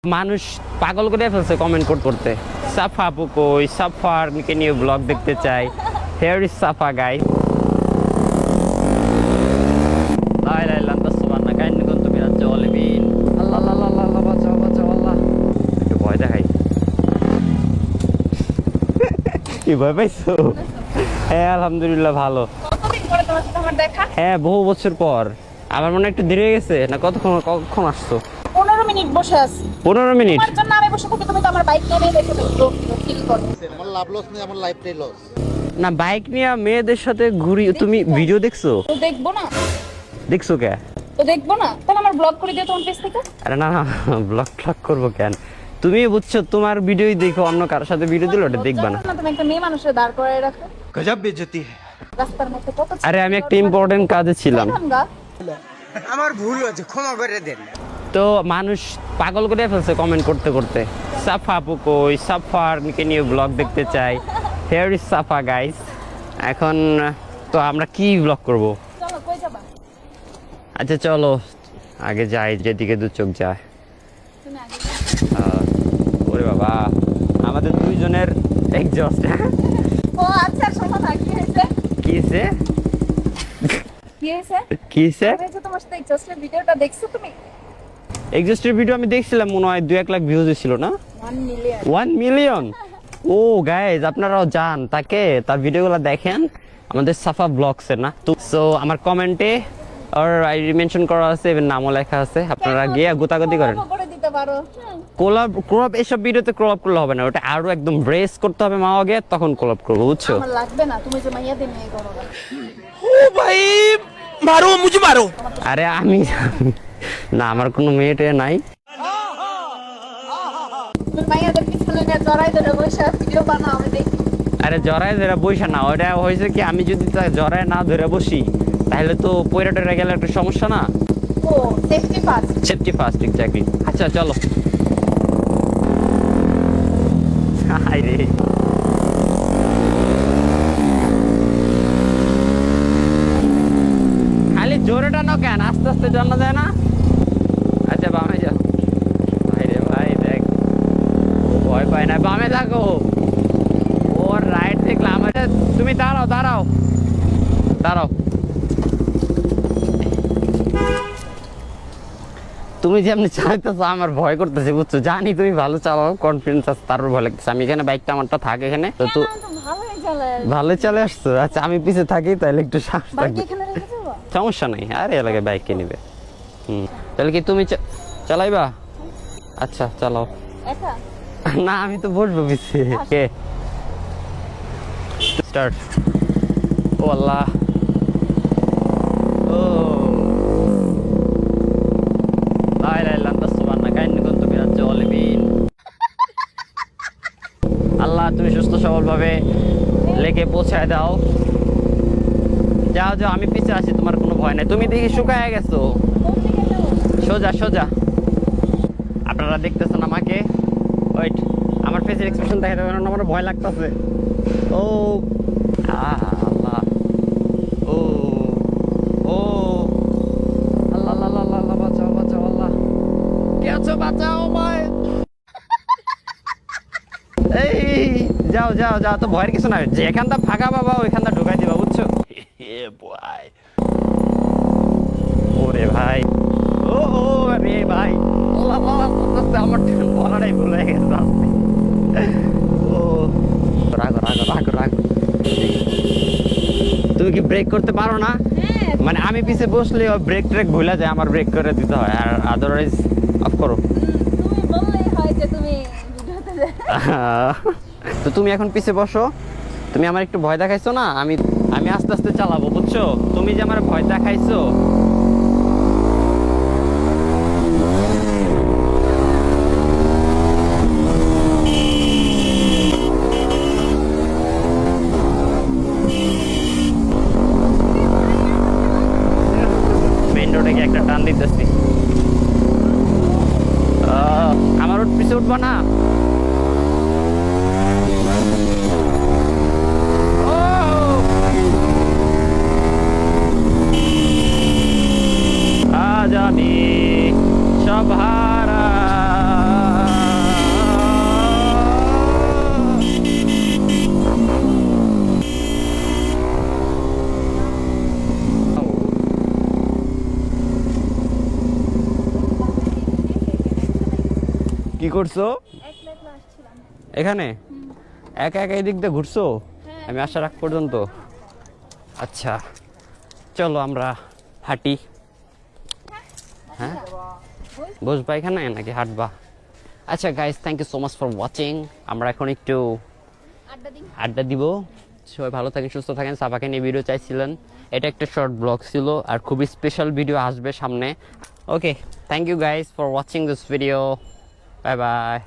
মানুষ পাগল করে ফেলছে কমেন্ট করতে সাফা আপু কই সাফার নিয়ে ব্লগ দেখতে চাই হিয়ার ইজ সাফা গাইস লা ইলাহা ইল্লাল্লাহ সুবহানাকা ইন্নী কুনতু মিনাজ জালিমিন আল্লাহ আল্লাহ আল্লাহ আল্লাহ বাঁচাও বাঁচাও আল্লাহ একটু ভয় দেখাই কি ভয় পাইছো হ্যাঁ আলহামদুলিল্লাহ ভালো কতদিন পরে তোমার সাথে আমার দেখা? হ্যাঁ বহু বছর পর আমার মনে একটু দেরি হয়ে গেছে না কতক্ষণ আসছো 15 মিনিট বসে আছি 15 মিনিট তোমার জন্য আমি বসে থাকি, তুমি তো আমার বাইক নিয়ে দেখো ফিল করো। আমার লাভ লস নেই, আমার লাইফটাই লস। না বাইক নিয়ে মেয়েদের সাথে ঘুরি তুমি ভিডিও দেখছো তো দেখবো না, দেখছো কে তো দেখবো না, তাহলে আমার ব্লগ করে দিও তোমার পেজ থেকে। আরে না না ব্লগ করবো কেন তুমি বুঝছো তোমার ভিডিওই দেখো অন্য কারোর সাথে ভিডিও দিলে ওটা দেখবা না তুমি একটা মেয়ে মানুষের দাঁড় করায় রাখো গজব বেইজ্জতি রাস্তার মধ্যে কত আরে আমি একটা ইম্পর্টেন্ট কাজে ছিলাম আমার ভুল হয়েছে, ক্ষমা করে দেন। তো মানুষ পাগল করে ফেলছে কমেন্ট করতে সাফা আপু কই সাফার নিয়ে ব্লগ দেখতে চাই হিয়ার ইজ সাফা গাইস এখন তো আমরা কি ব্লগ করব চলো কই যাবা? আচ্ছা চলো আগে যাই যেদিকে দু চোখ যায় তুমি আগে যাও। ওরে বাবা আমাদের দুইজনের এক্সস্ট ও আচ্ছা শোনো না, কি হয়েছে কি হয়েছে কি হয়েছে কি হয়েছে আমি যে তোমার সাথে জাস্টের ভিডিওটা দেখছো তুমি? এক্সস্টের ভিডিও আমি দেখছিলাম মনে হয় 2-1 লাখ ভিউজ ছিল না 1 মিলিয়ন 1 মিলিয়ন ও গাইজ আপনারাও যান তাকে তার ভিডিওগুলো দেখেন আমাদের সাফা ব্লগস এর না তো সো আমার কমেন্টে আর আইডি মেনশন করা আছে এবং নামও লেখা আছে আপনারা গিয়ে গুতাগুতি করেন করে দিতে পারো। কোলাব এসব ভিডিওতে কোলাব করলে হবে না ওটা আরো একদম ব্রেস করতে হবে মা আগে তখন কোলাব করবো বুঝছো আমার লাগবে না, তুমি যে মাইয়াদের নিয়ে করো না। ও ভাই মারো, মুঝে মারো। আরে আমি না আমার কোনো মেয়েটে নাই তুমি মাইয়াদের পিছনে নিয়ে জড়াই ধরে বসে ভিডিও বানাও, আমি দেখি। আরে জরায় ধরে বইসা না ওটা হয়েছে কি আমি যদি জরায় না ধরে বসি তাহলে তো পয়রা টয়রা গেলে একটা সমস্যা না ও safety first. Safety first exactly আচ্ছা চলো হাই রে খালি জোরে টানো কেন আস্তে আস্তে জানা যায় না আচ্ছা বামে যাও ভাই রে ভাই দেখ ও ভয় পায় না বামে থাকো ওর রাইট দেখলাম তুমি দাঁড়াও দাঁড়াও দাঁড়াও তুমি যেমনি চালাইতেছো আমার ভয় করতেছে বুঝছো জানি তুমি ভালো চালাও কনফিডেন্স আছে তারপর ভয় লাগতেছে আমি এখানে বাইকটা আমারটা থাকে এখানে তো তো ভালোই চলে। ভালো চলে আসছো আচ্ছা আমি পিছে থাকি তাহলে একটু সাহস বাইক থাকবে এখানে রেখে যাবো? সমস্যা নাই আরে এলাকায় বাইক কে নিবে তাহলে কি তুমি চালাইবা আচ্ছা চালাও একা? না আমি তো বসবো পিছে কে স্টার্ট ও আল্লাহ ও লা ইলাহা ইল্লাল্লাহ সুবহানাকা ইন্নী কুনতু মিনাজ জালিমিন আল্লাহ তুমি সুস্থ সবল ভাবে লেকে পৌঁছায় দাও যাও যাও আমি পিছে আছি তোমার কোনো ভয় নাই তুমি দেখি শুকায় গেছো কোন দিকে যাবো? সোজা সোজা আপনারা দেখতেছেন আমাকে ওয়েট আমার ফেসের এক্সপ্রেশন দেখাতে পারেন না, আমার ভয় লাগতেছে ও আল্লাহ ও ও আল্লাহ আল্লাহ আল্লাহ আল্লাহ বাঁচাও বাঁচাও আল্লাহ কে আছো বাঁচাও আমায় এই যাও যাও যাও তো ভয়ের কিছু নাই যেখানটা ফাঁকা পাবা ওইখানটা ঢুকাই দিবা বুঝছো ওরে ভাই ও ও রে ভাই আল্লাহ আল্লাহ আস্তে আমার বলাটাই ভুল হয়ে গেছে ও রাগো রাগো রাগো রাগো তুমি কি ব্রেক করতে পারো না হ্যাঁ, মানে আমি পিছে বসলে ব্রেক ট্রেক ভুলে যায় আমার ব্রেক করে দিতে হয় আর আদারওয়াইজ অফ করো তুমি বললেই হয় যে তুমি ভিডিওতে তো তুমি এখন পিছে বসো তুমি আমার একটু ভয় দেখাইছো না আমি আমি আস্তে আস্তে চালাবো বুঝছো তুমি যে আমার ভয় দেখাইছো মেইন রোডে গিয়ে একটা টান দিতেছি আমার রোড পিছে উঠবো না জানি সব হারা কি করছো একলা একলা আসছিলাম। এখানে একা একা এদিক দিয়ে ঘুরছো আমি আসার আগ পর্যন্ত আচ্ছা চলো আমরা হাঁটি হ্যাঁ বসবা এখানে নাকি হাঁটবা আচ্ছা guys thank you so much for watching আমরা এখন একটু আড্ডা দিন। আড্ডা দিব সবাই ভালো থাকেন সুস্থ থাকেন সাফাকে নিয়ে ভিডিও চাইছিলেন এটা একটা শর্ট ব্লগ ছিল আর খুবই স্পেশাল ভিডিও আসবে সামনে okay thank you guys for watching this video bye by